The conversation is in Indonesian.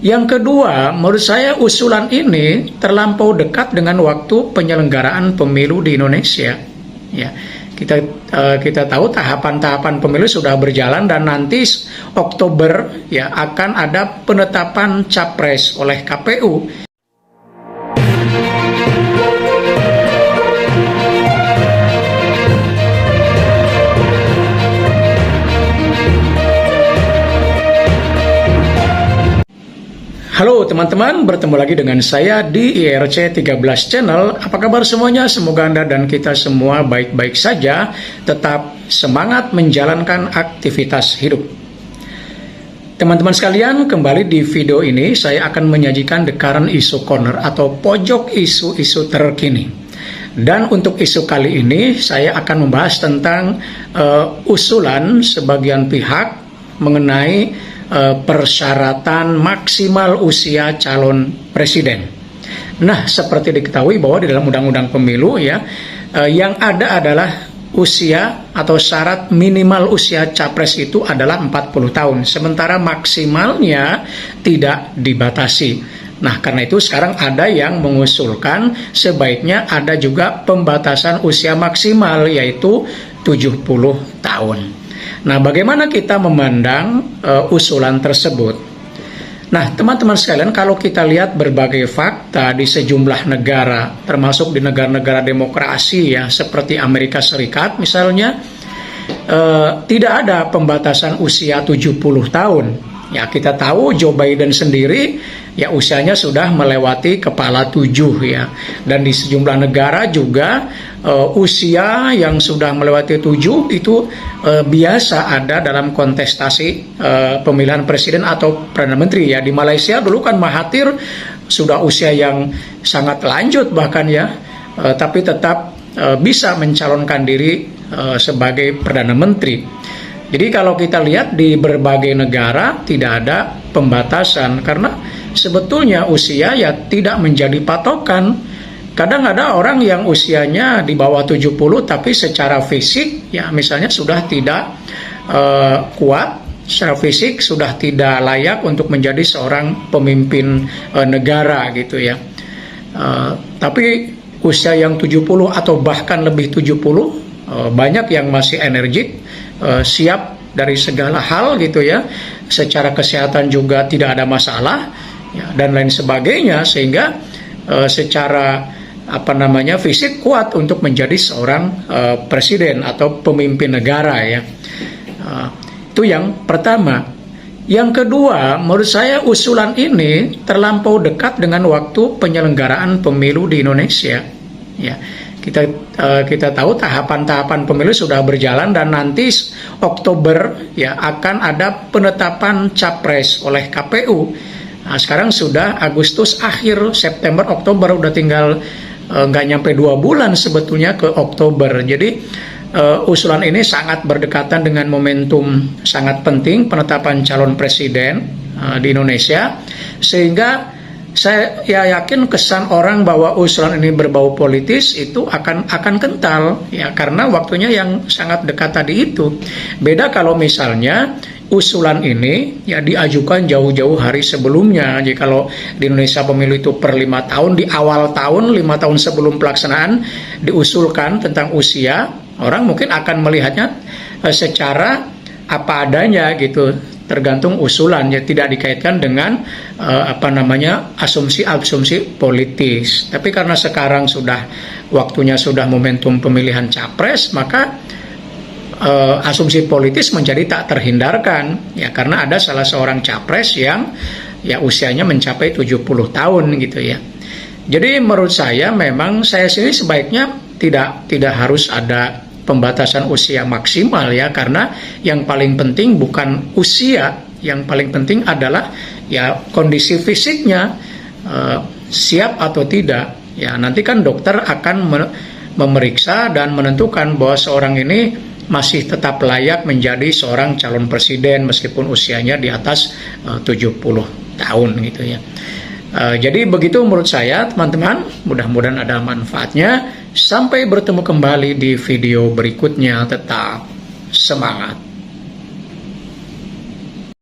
Yang kedua, menurut saya usulan ini terlampau dekat dengan waktu penyelenggaraan pemilu di Indonesia. Ya, kita tahu tahapan-tahapan pemilu sudah berjalan dan nanti Oktober ya akan ada penetapan capres oleh KPU. Halo teman-teman, bertemu lagi dengan saya di IRC 13 Channel. Apa kabar semuanya? Semoga Anda dan kita semua baik-baik saja, tetap semangat menjalankan aktivitas hidup. Teman-teman sekalian, kembali di video ini saya akan menyajikan The Current Issue Corner atau pojok isu-isu terkini. Dan untuk isu kali ini saya akan membahas tentang usulan sebagian pihak mengenai persyaratan maksimal usia calon presiden. Nah, seperti diketahui bahwa di dalam Undang-Undang Pemilu ya, yang ada adalah usia atau syarat minimal usia capres itu adalah 40 tahun, sementara maksimalnya tidak dibatasi. Nah, karena itu sekarang ada yang mengusulkan sebaiknya ada juga pembatasan usia maksimal yaitu 70 tahun. Nah, bagaimana kita memandang usulan tersebut? Nah, teman-teman sekalian, kalau kita lihat berbagai fakta di sejumlah negara, termasuk di negara-negara demokrasi ya, seperti Amerika Serikat misalnya, tidak ada pembatasan usia 70 tahun. Ya, kita tahu Joe Biden sendiri ya usianya sudah melewati kepala 7 ya. Dan di sejumlah negara juga usia yang sudah melewati 7 itu biasa ada dalam kontestasi pemilihan presiden atau perdana menteri ya. Di Malaysia dulu kan Mahathir sudah usia yang sangat lanjut bahkan ya, tapi tetap bisa mencalonkan diri sebagai perdana menteri. Jadi kalau kita lihat di berbagai negara tidak ada pembatasan karena sebetulnya usia ya tidak menjadi patokan. Kadang ada orang yang usianya di bawah 70 tapi secara fisik ya misalnya sudah tidak kuat, secara fisik sudah tidak layak untuk menjadi seorang pemimpin negara gitu ya. Tapi usia yang 70 atau bahkan lebih 70 banyak yang masih energik, siap dari segala hal gitu ya, secara kesehatan juga tidak ada masalah ya, dan lain sebagainya, sehingga secara fisik kuat untuk menjadi seorang presiden atau pemimpin negara ya. Itu yang pertama. Yang kedua, menurut saya usulan ini terlampau dekat dengan waktu penyelenggaraan pemilu di Indonesia ya. Kita tahu tahapan-tahapan pemilu sudah berjalan dan nanti Oktober ya akan ada penetapan capres oleh KPU. Nah, sekarang sudah Agustus akhir, September, Oktober, udah tinggal nggak nyampe 2 bulan sebetulnya ke Oktober. Jadi usulan ini sangat berdekatan dengan momentum sangat penting penetapan calon presiden di Indonesia, sehingga saya yakin kesan orang bahwa usulan ini berbau politis itu akan kental ya, karena waktunya yang sangat dekat tadi itu. Beda kalau misalnya usulan ini ya diajukan jauh-jauh hari sebelumnya. Jadi kalau di Indonesia pemilu itu per 5 tahun, di awal tahun 5 tahun sebelum pelaksanaan diusulkan tentang usia, orang mungkin akan melihatnya secara apa adanya gitu, tergantung usulan ya, tidak dikaitkan dengan asumsi politis. Tapi karena sekarang sudah waktunya, sudah momentum pemilihan capres, maka asumsi politis menjadi tak terhindarkan ya, karena ada salah seorang capres yang ya usianya mencapai 70 tahun gitu ya. Jadi menurut saya memang saya sendiri sebaiknya tidak harus ada pembatasan usia maksimal ya, karena yang paling penting bukan usia, yang paling penting adalah ya kondisi fisiknya siap atau tidak ya. Nanti kan dokter akan memeriksa dan menentukan bahwa seorang ini masih tetap layak menjadi seorang calon presiden meskipun usianya di atas 70 tahun gitu ya. Jadi begitu menurut saya teman-teman, mudah-mudahan ada manfaatnya. Sampai bertemu kembali di video berikutnya, tetap semangat.